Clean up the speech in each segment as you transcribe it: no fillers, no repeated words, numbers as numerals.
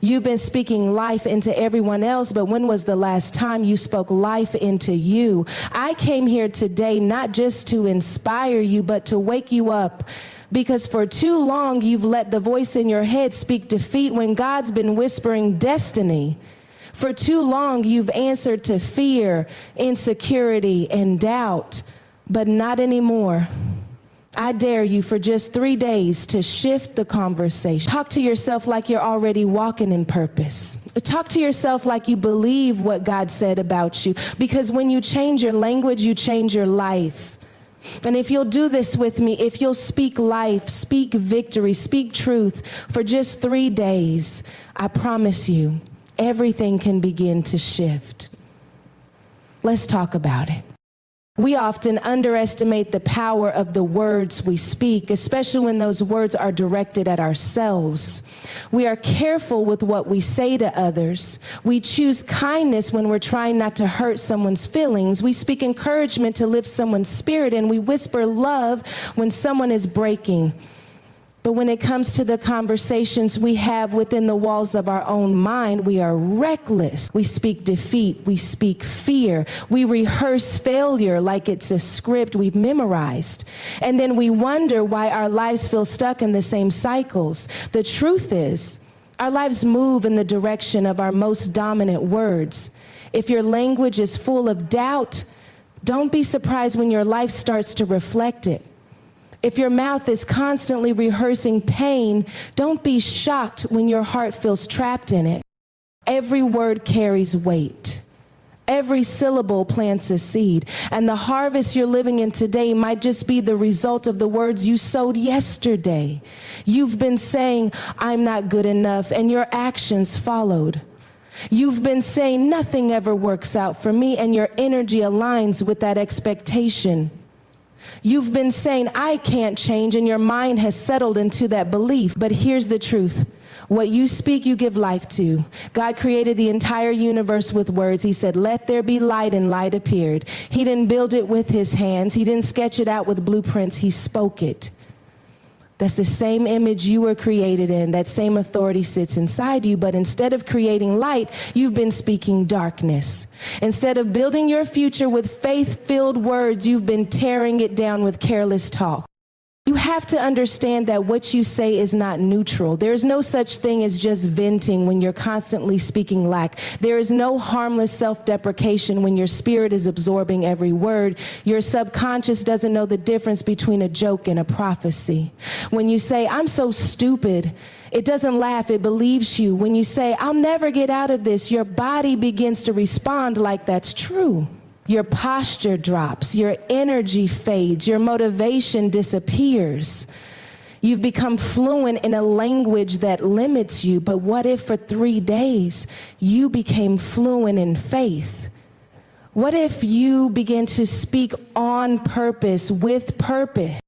You've been speaking life into everyone else, but when was the last time you spoke life into you? I came here today not just to inspire you, but to wake you up. Because for too long, you've let the voice in your head speak defeat when God's been whispering destiny. For too long, you've answered to fear, insecurity, and doubt, but not anymore. I dare you for just 3 days to shift the conversation. Talk to yourself like you're already walking in purpose. Talk to yourself like you believe what God said about you, because when you change your language, you change your life. And if you'll do this with me, if you'll speak life, speak victory, speak truth for just 3 days, I promise you, everything can begin to shift. Let's talk about it. We often underestimate the power of the words we speak, especially when those words are directed at ourselves. We are careful with what we say to others. We choose kindness when we're trying not to hurt someone's feelings. We speak encouragement to lift someone's spirit, and we whisper love when someone is breaking. But when it comes to the conversations we have within the walls of our own mind, we are reckless. We speak defeat. We speak fear. We rehearse failure like it's a script we've memorized. And then we wonder why our lives feel stuck in the same cycles. The truth is, our lives move in the direction of our most dominant words. If your language is full of doubt, don't be surprised when your life starts to reflect it. If your mouth is constantly rehearsing pain, don't be shocked when your heart feels trapped in it. Every word carries weight. Every syllable plants a seed. And the harvest you're living in today might just be the result of the words you sowed yesterday. You've been saying, I'm not good enough, and your actions followed. You've been saying nothing ever works out for me, and your energy aligns with that expectation. You've been saying, I can't change, and your mind has settled into that belief. But here's the truth. What you speak, you give life to. God created the entire universe with words. He said, let there be light, and light appeared. He didn't build it with his hands. He didn't sketch it out with blueprints. He spoke it. That's the same image you were created in. That same authority sits inside you. But instead of creating light, you've been speaking darkness. Instead of building your future with faith-filled words, you've been tearing it down with careless talk. You have to understand that what you say is not neutral. There's no such thing as just venting when you're constantly speaking lack. There is no harmless self-deprecation when your spirit is absorbing every word. Your subconscious doesn't know the difference between a joke and a prophecy. When you say, I'm so stupid, it doesn't laugh, it believes you. When you say, I'll never get out of this, your body begins to respond like that's true. Your posture drops, your energy fades, your motivation disappears. You've become fluent in a language that limits you, but what if for 3 days you became fluent in faith? What if you begin to speak on purpose, with purpose?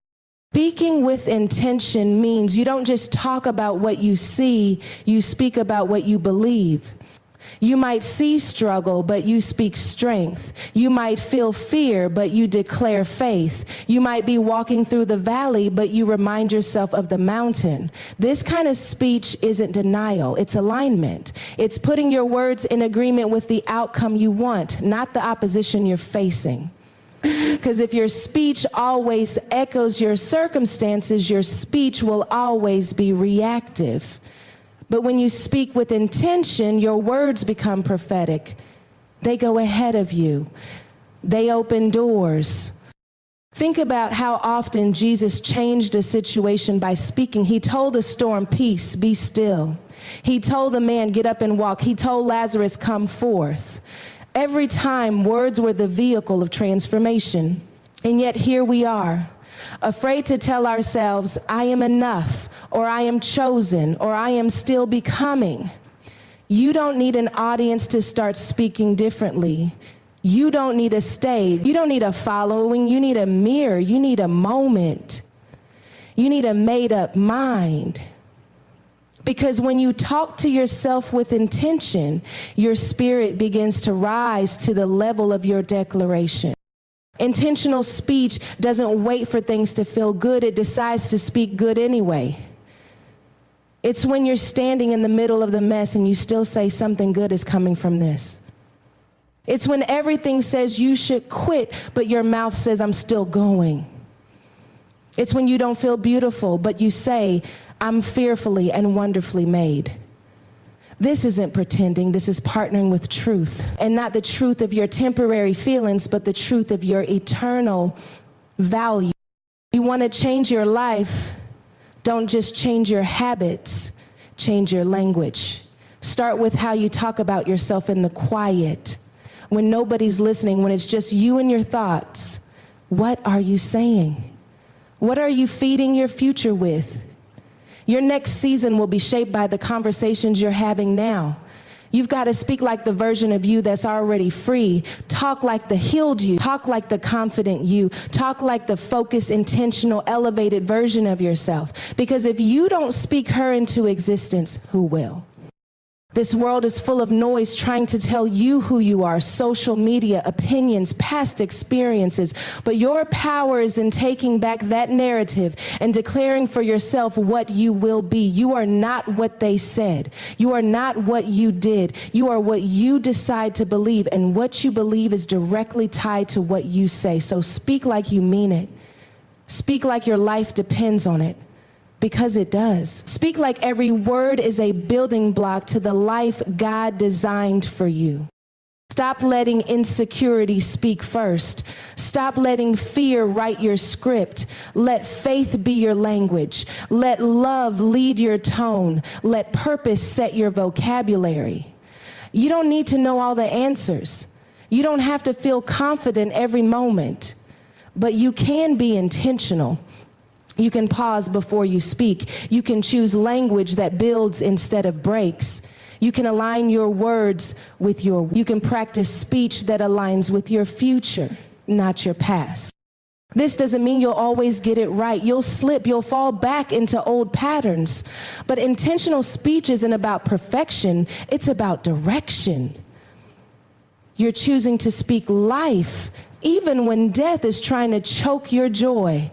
Speaking with intention means you don't just talk about what you see, you speak about what you believe. You might see struggle, but you speak strength. You might feel fear, but you declare faith. You might be walking through the valley, but you remind yourself of the mountain. This kind of speech isn't denial, it's alignment. It's putting your words in agreement with the outcome you want, not the opposition you're facing. Because if your speech always echoes your circumstances, your speech will always be reactive. But when you speak with intention, your words become prophetic. They go ahead of you. They open doors. Think about how often Jesus changed a situation by speaking. He told the storm, peace, be still. He told the man, get up and walk. He told Lazarus, come forth. Every time, words were the vehicle of transformation. And yet here we are, afraid to tell ourselves, I am enough, or I am chosen, or I am still becoming. You don't need an audience to start speaking differently. You don't need a stage. You don't need a following. You need a mirror. You need a moment. You need a made-up mind. Because when you talk to yourself with intention, your spirit begins to rise to the level of your declaration. Intentional speech doesn't wait for things to feel good. It decides to speak good anyway. It's when you're standing in the middle of the mess and you still say something good is coming from this. It's when everything says you should quit, but your mouth says I'm still going. It's when you don't feel beautiful, but you say I'm fearfully and wonderfully made. This isn't pretending, this is partnering with truth. And not the truth of your temporary feelings, but the truth of your eternal value. You want to change your life, don't just change your habits, change your language. Start with how you talk about yourself in the quiet. When nobody's listening, when it's just you and your thoughts, what are you saying? What are you feeding your future with? Your next season will be shaped by the conversations you're having now. You've got to speak like the version of you that's already free. Talk like the healed you. Talk like the confident you. Talk like the focused, intentional, elevated version of yourself. Because if you don't speak her into existence, who will? This world is full of noise trying to tell you who you are, social media, opinions, past experiences. But your power is in taking back that narrative and declaring for yourself what you will be. You are not what they said. You are not what you did. You are what you decide to believe, and what you believe is directly tied to what you say. So speak like you mean it. Speak like your life depends on it. Because it does. Speak like every word is a building block to the life God designed for you. Stop letting insecurity speak first. Stop letting fear write your script. Let faith be your language. Let love lead your tone. Let purpose set your vocabulary. You don't need to know all the answers. You don't have to feel confident every moment, but you can be intentional. You can pause before you speak. You can choose language that builds instead of breaks. You can align your words with you can practice speech that aligns with your future, not your past. This doesn't mean you'll always get it right. You'll slip, you'll fall back into old patterns. But intentional speech isn't about perfection, it's about direction. You're choosing to speak life, even when death is trying to choke your joy.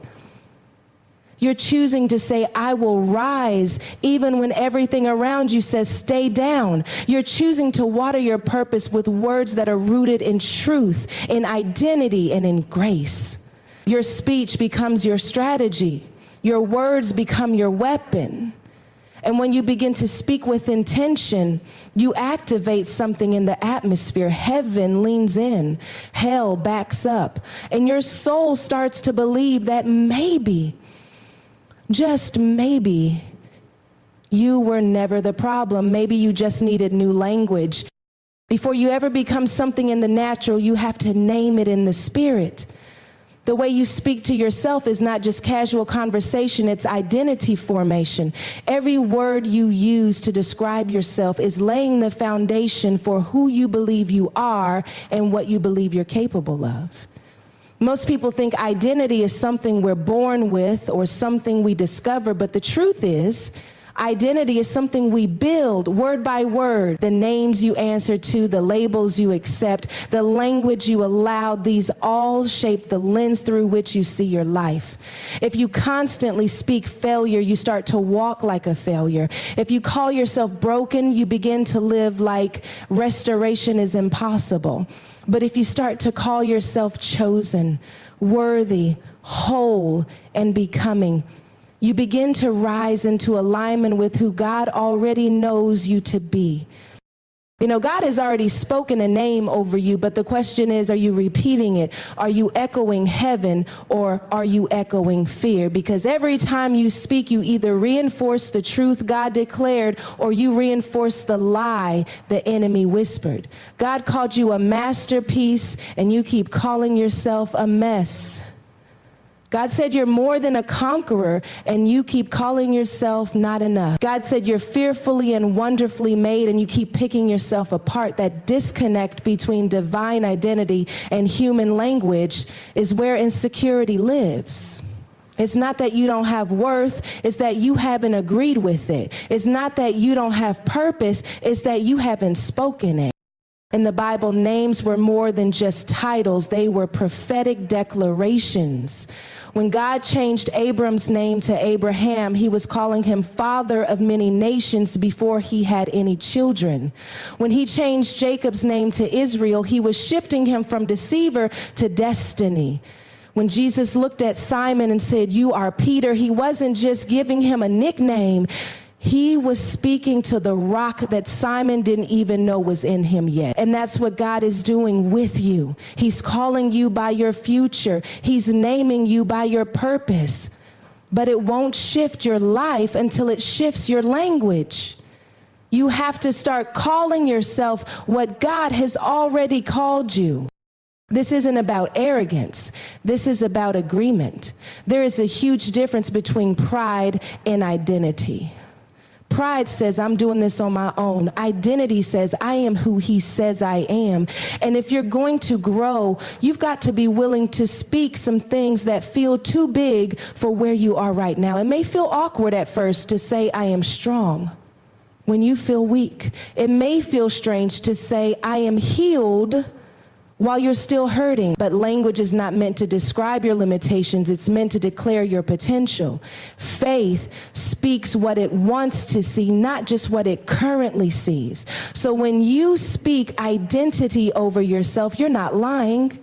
You're choosing to say, I will rise, even when everything around you says, stay down. You're choosing to water your purpose with words that are rooted in truth, in identity, and in grace. Your speech becomes your strategy. Your words become your weapon. And when you begin to speak with intention, you activate something in the atmosphere. Heaven leans in, hell backs up, and your soul starts to believe that maybe, just maybe, you were never the problem. Maybe you just needed new language. Before you ever become something in the natural, you have to name it in the spirit. The way you speak to yourself is not just casual conversation, it's identity formation. Every word you use to describe yourself is laying the foundation for who you believe you are and what you believe you're capable of. Most people think identity is something we're born with or something we discover, but the truth is, identity is something we build word by word. The names you answer to, the labels you accept, the language you allow, these all shape the lens through which you see your life. If you constantly speak failure, you start to walk like a failure. If you call yourself broken, you begin to live like restoration is impossible. But if you start to call yourself chosen, worthy, whole, and becoming, you begin to rise into alignment with who God already knows you to be. You know, God has already spoken a name over you, but the question is, are you repeating it? Are you echoing heaven, or are you echoing fear? Because every time you speak, you either reinforce the truth God declared, or you reinforce the lie the enemy whispered. God called you a masterpiece, and you keep calling yourself a mess. God said you're more than a conqueror, and you keep calling yourself not enough. God said you're fearfully and wonderfully made, and you keep picking yourself apart. That disconnect between divine identity and human language is where insecurity lives. It's not that you don't have worth, it's that you haven't agreed with it. It's not that you don't have purpose, it's that you haven't spoken it. In the Bible, names were more than just titles, they were prophetic declarations. When God changed Abram's name to Abraham, he was calling him father of many nations before he had any children. When he changed Jacob's name to Israel, he was shifting him from deceiver to destiny. When Jesus looked at Simon and said, "You are Peter," he wasn't just giving him a nickname. He was speaking to the rock that Simon didn't even know was in him yet. And that's what God is doing with you. He's calling you by your future. He's naming you by your purpose. But it won't shift your life until it shifts your language. You have to start calling yourself what God has already called you. This isn't about arrogance. This is about agreement. There is a huge difference between pride and identity. Pride says, I'm doing this on my own. Identity says, I am who he says I am. And if you're going to grow, you've got to be willing to speak some things that feel too big for where you are right now. It may feel awkward at first to say, I am strong when you feel weak. It may feel strange to say, I am healed while you're still hurting. But language is not meant to describe your limitations. It's meant to declare your potential. Faith speaks what it wants to see, not just what it currently sees. So when you speak identity over yourself, you're not lying.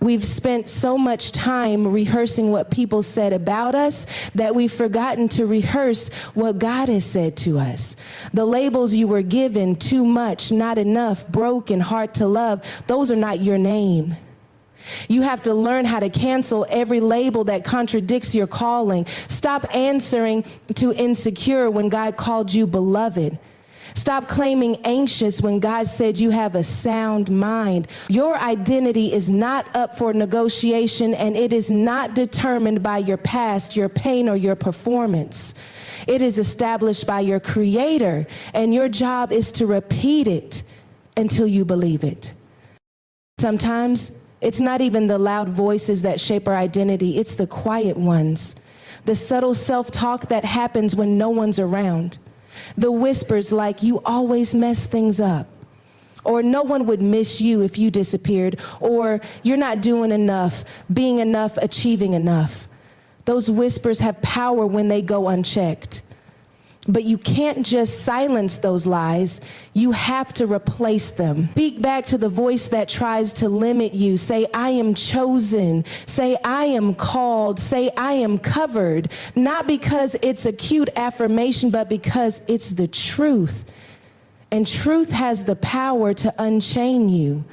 We've spent so much time rehearsing what people said about us that we've forgotten to rehearse what God has said to us. The labels you were given, too much, not enough, broken, hard to love, those are not your name. You have to learn how to cancel every label that contradicts your calling. Stop answering to insecure when God called you beloved. Stop claiming anxious when God said you have a sound mind. Your identity is not up for negotiation, and it is not determined by your past, your pain, or your performance. It is established by your Creator, and your job is to repeat it until you believe it. Sometimes it's not even the loud voices that shape our identity, it's the quiet ones. The subtle self-talk that happens when no one's around. The whispers like, you always mess things up, or no one would miss you if you disappeared, or you're not doing enough, being enough, achieving enough. Those whispers have power when they go unchecked. But you can't just silence those lies. You have to replace them. Speak back to the voice that tries to limit you. Say, I am chosen. Say, I am called. Say, I am covered. Not because it's a cute affirmation, but because it's the truth. And truth has the power to unchain you.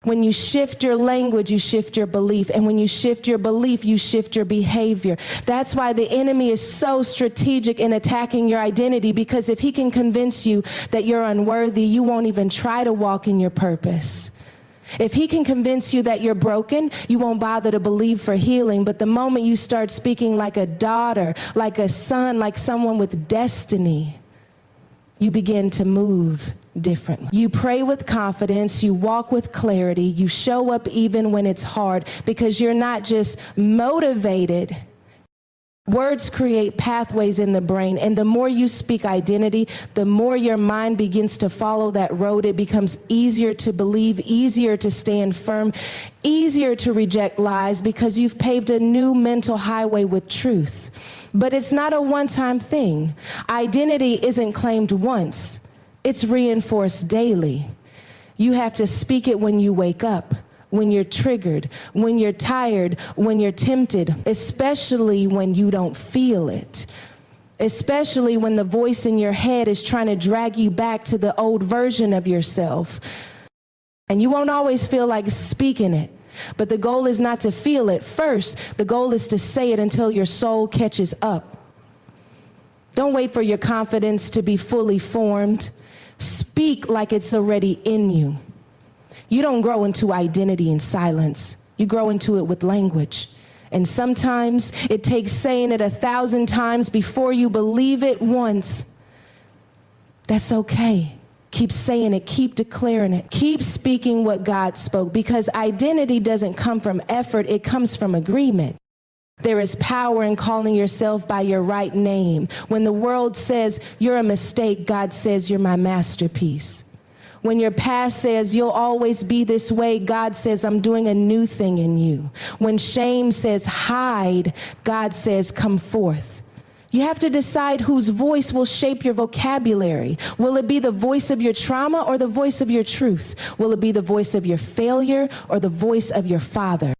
When you shift your language, you shift your belief. And when you shift your belief, you shift your behavior. That's why the enemy is so strategic in attacking your identity, because if he can convince you that you're unworthy, you won't even try to walk in your purpose. If he can convince you that you're broken, you won't bother to believe for healing. But the moment you start speaking like a daughter, like a son, like someone with destiny, you begin to move differently. You pray with confidence, you walk with clarity, you show up even when it's hard, because you're not just motivated. Words create pathways in the brain, and the more you speak identity, the more your mind begins to follow that road. It becomes easier to believe, easier to stand firm, easier to reject lies, because you've paved a new mental highway with truth. But it's not a one-time thing. Identity isn't claimed once. It's reinforced daily. You have to speak it when you wake up, when you're triggered, when you're tired, when you're tempted, especially when you don't feel it, especially when the voice in your head is trying to drag you back to the old version of yourself. And you won't always feel like speaking it. But the goal is not to feel it first. The goal is to say it until your soul catches up. Don't wait for your confidence to be fully formed. Speak like it's already in you. You don't grow into identity in silence. You grow into it with language. And sometimes it takes saying it 1,000 times before you believe it once. That's okay. Keep saying it, keep declaring it, keep speaking what God spoke, because identity doesn't come from effort, it comes from agreement. There is power in calling yourself by your right name. When the world says you're a mistake, God says you're my masterpiece. When your past says you'll always be this way, God says, I'm doing a new thing in you. When shame says hide, God says come forth. You have to decide whose voice will shape your vocabulary. Will it be the voice of your trauma or the voice of your truth? Will it be the voice of your failure or the voice of your Father?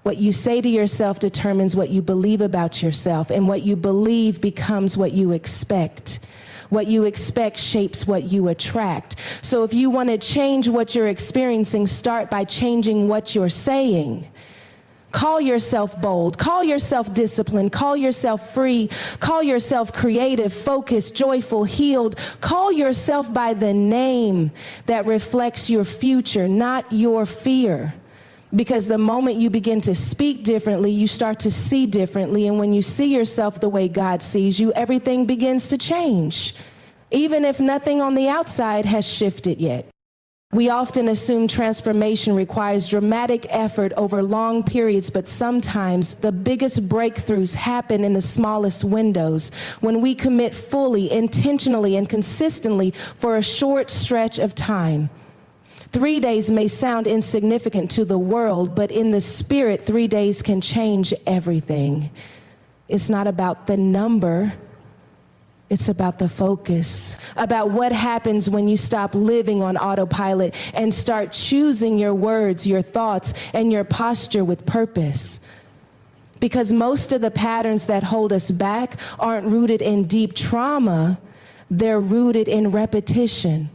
What you say to yourself determines what you believe about yourself, and what you believe becomes what you expect. What you expect shapes what you attract. So if you want to change what you're experiencing, start by changing what you're saying. Call yourself bold, call yourself disciplined, call yourself free, call yourself creative, focused, joyful, healed. Call yourself by the name that reflects your future, not your fear. Because the moment you begin to speak differently, you start to see differently. And when you see yourself the way God sees you, everything begins to change, even if nothing on the outside has shifted yet. We often assume transformation requires dramatic effort over long periods, but sometimes the biggest breakthroughs happen in the smallest windows, when we commit fully, intentionally, and consistently for a short stretch of time. 3 days may sound insignificant to the world, but in the spirit, 3 days can change everything. It's not about the number. It's about the focus, about what happens when you stop living on autopilot and start choosing your words, your thoughts, and your posture with purpose. Because most of the patterns that hold us back aren't rooted in deep trauma, they're rooted in repetition.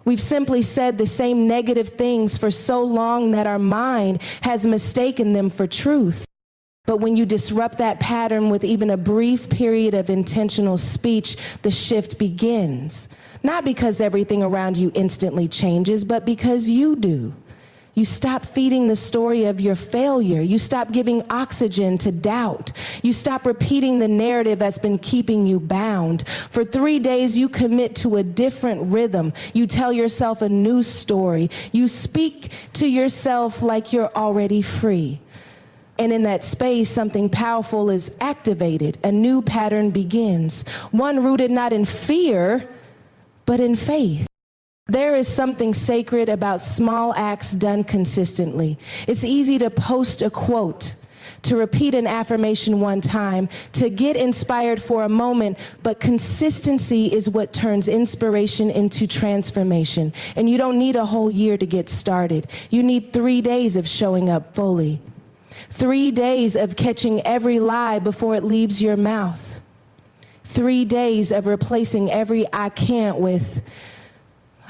We've simply said the same negative things for so long that our mind has mistaken them for truth. But when you disrupt that pattern with even a brief period of intentional speech, the shift begins. Not because everything around you instantly changes, but because you do. You stop feeding the story of your failure. You stop giving oxygen to doubt. You stop repeating the narrative that's been keeping you bound. For 3 days, you commit to a different rhythm. You tell yourself a new story. You speak to yourself like you're already free. And in that space, something powerful is activated. A new pattern begins. One rooted not in fear, but in faith. There is something sacred about small acts done consistently. It's easy to post a quote, to repeat an affirmation one time, to get inspired for a moment, but consistency is what turns inspiration into transformation. And you don't need a whole year to get started. You need 3 days of showing up fully. 3 days of catching every lie before it leaves your mouth. 3 days of replacing every I can't with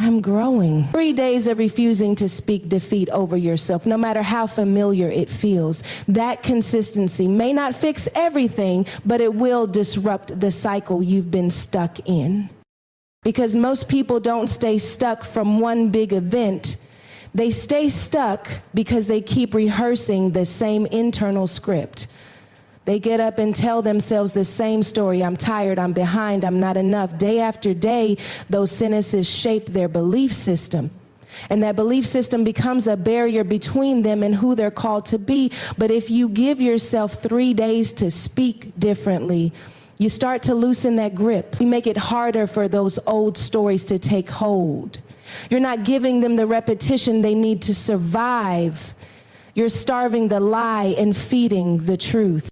I'm growing. 3 days of refusing to speak defeat over yourself, no matter how familiar it feels. That consistency may not fix everything, but it will disrupt the cycle you've been stuck in. Because most people don't stay stuck from one big event. They stay stuck because they keep rehearsing the same internal script. They get up and tell themselves the same story. I'm tired, I'm behind, I'm not enough. Day after day, those sentences shape their belief system. And that belief system becomes a barrier between them and who they're called to be. But if you give yourself 3 days to speak differently, you start to loosen that grip. You make it harder for those old stories to take hold. You're not giving them the repetition they need to survive. You're starving the lie and feeding the truth.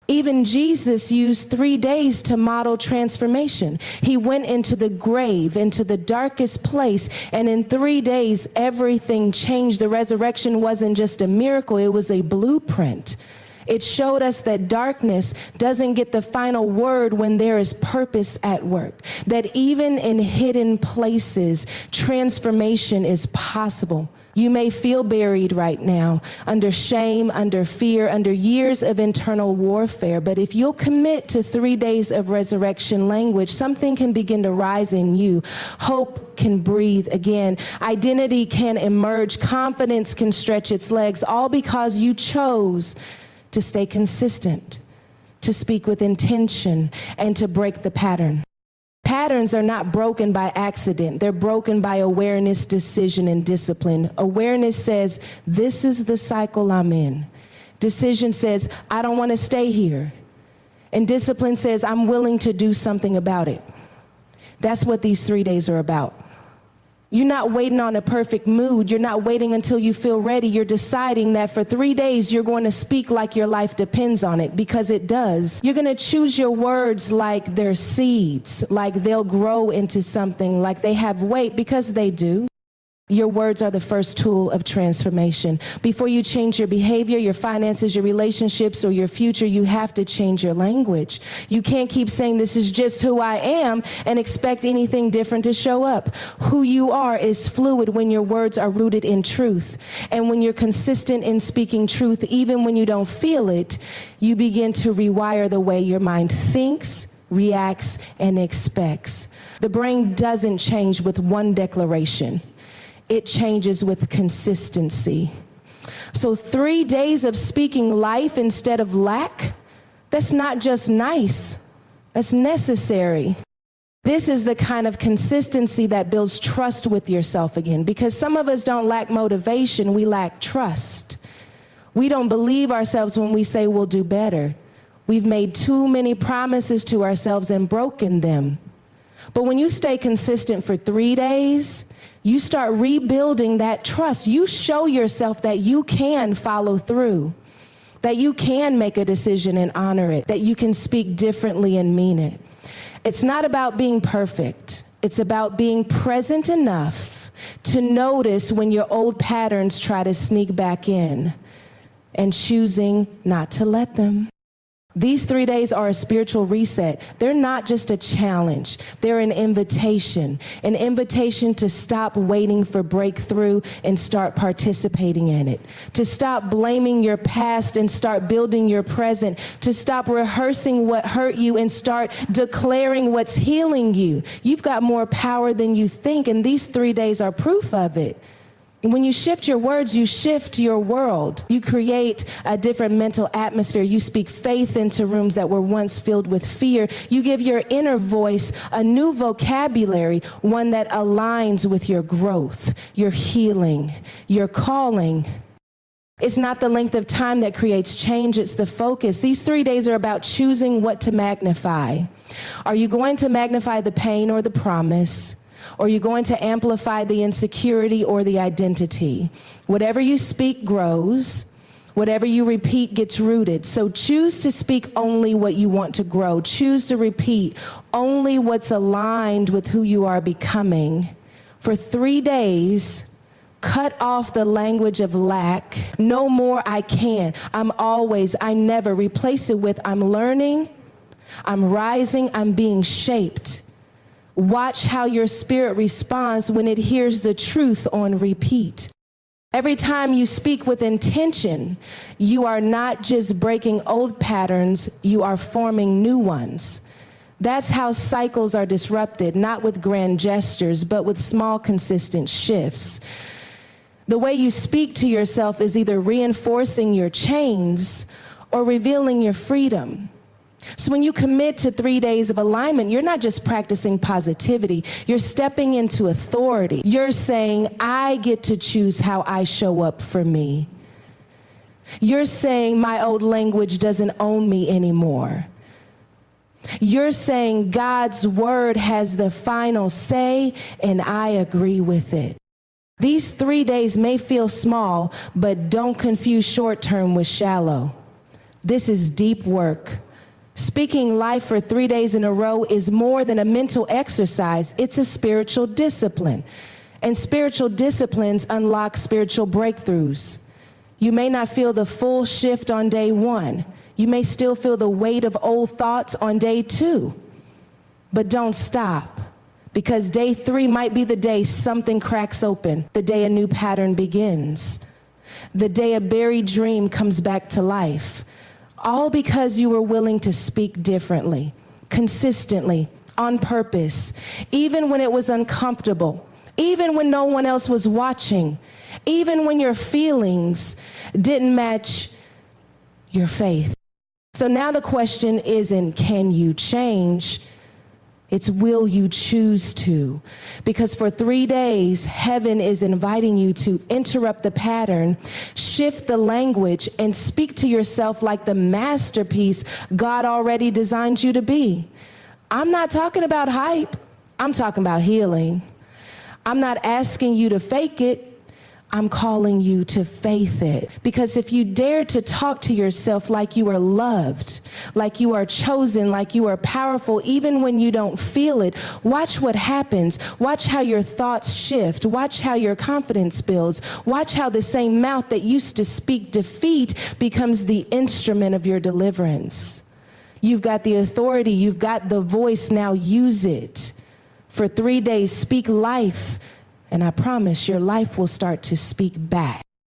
Even Jesus used 3 days to model transformation. He went into the grave, into the darkest place, and in 3 days, everything changed. The resurrection wasn't just a miracle, it was a blueprint. It showed us that darkness doesn't get the final word when there is purpose at work. That even in hidden places, transformation is possible. You may feel buried right now, under shame, under fear, under years of internal warfare. But if you'll commit to 3 days of resurrection language, something can begin to rise in you. Hope can breathe again. Identity can emerge. Confidence can stretch its legs, all because you chose to stay consistent, to speak with intention, and to break the pattern. Patterns are not broken by accident. They're broken by awareness, decision, and discipline. Awareness says, this is the cycle I'm in. Decision says, I don't want to stay here. And discipline says, I'm willing to do something about it. That's what these 3 days are about. You're not waiting on a perfect mood. You're not waiting until you feel ready. You're deciding that for 3 days, you're going to speak like your life depends on it, because it does. You're going to choose your words like they're seeds, like they'll grow into something, like they have weight, because they do. Your words are the first tool of transformation. Before you change your behavior, your finances, your relationships, or your future, you have to change your language. You can't keep saying this is just who I am and expect anything different to show up. Who you are is fluid when your words are rooted in truth. And when you're consistent in speaking truth, even when you don't feel it, you begin to rewire the way your mind thinks, reacts, and expects. The brain doesn't change with one declaration. It changes with consistency. So 3 days of speaking life instead of lack, that's not just nice, that's necessary. This is the kind of consistency that builds trust with yourself again, because some of us don't lack motivation, we lack trust. We don't believe ourselves when we say we'll do better. We've made too many promises to ourselves and broken them. But when you stay consistent for 3 days, you start rebuilding that trust. You show yourself that you can follow through, that you can make a decision and honor it, that you can speak differently and mean it. It's not about being perfect. It's about being present enough to notice when your old patterns try to sneak back in and choosing not to let them. These 3 days are a spiritual reset. They're not just a challenge. They're an invitation to stop waiting for breakthrough and start participating in it, to stop blaming your past and start building your present, to stop rehearsing what hurt you and start declaring what's healing you. You've got more power than you think, and these 3 days are proof of it. When you shift your words, you shift your world. You create a different mental atmosphere. You speak faith into rooms that were once filled with fear. You give your inner voice a new vocabulary, one that aligns with your growth, your healing, your calling. It's not the length of time that creates change, it's the focus. These 3 days are about choosing what to magnify. Are you going to magnify the pain or the promise? Or are you going to amplify the insecurity or the identity? Whatever you speak grows. Whatever you repeat gets rooted. So choose to speak only what you want to grow. Choose to repeat only what's aligned with who you are becoming. For 3 days, cut off the language of lack. No more I can, I'm always, I never. Replace it with I'm learning, I'm rising, I'm being shaped. Watch how your spirit responds when it hears the truth on repeat. Every time you speak with intention, you are not just breaking old patterns, you are forming new ones. That's how cycles are disrupted, not with grand gestures, but with small, consistent shifts. The way you speak to yourself is either reinforcing your chains or revealing your freedom. So when you commit to 3 days of alignment, you're not just practicing positivity, you're stepping into authority. You're saying, I get to choose how I show up for me. You're saying my old language doesn't own me anymore. You're saying God's word has the final say, and I agree with it. These 3 days may feel small, but don't confuse short term with shallow. This is deep work. Speaking life for 3 days in a row is more than a mental exercise. It's a spiritual discipline. And spiritual disciplines unlock spiritual breakthroughs. You may not feel the full shift on day 1. You may still feel the weight of old thoughts on day 2. But don't stop, because day 3 might be the day something cracks open, the day a new pattern begins, the day a buried dream comes back to life. All because you were willing to speak differently, consistently, on purpose, even when it was uncomfortable, even when no one else was watching, even when your feelings didn't match your faith. So now the question isn't, can you change? It's, will you choose to? Because for 3 days, heaven is inviting you to interrupt the pattern, shift the language, and speak to yourself like the masterpiece God already designed you to be. I'm not talking about hype. I'm talking about healing. I'm not asking you to fake it. I'm calling you to faith it. Because if you dare to talk to yourself like you are loved, like you are chosen, like you are powerful, even when you don't feel it, watch what happens. Watch how your thoughts shift. Watch how your confidence builds. Watch how the same mouth that used to speak defeat becomes the instrument of your deliverance. You've got the authority. You've got the voice. Now use it. For 3 days, speak life. And I promise your life will start to speak back.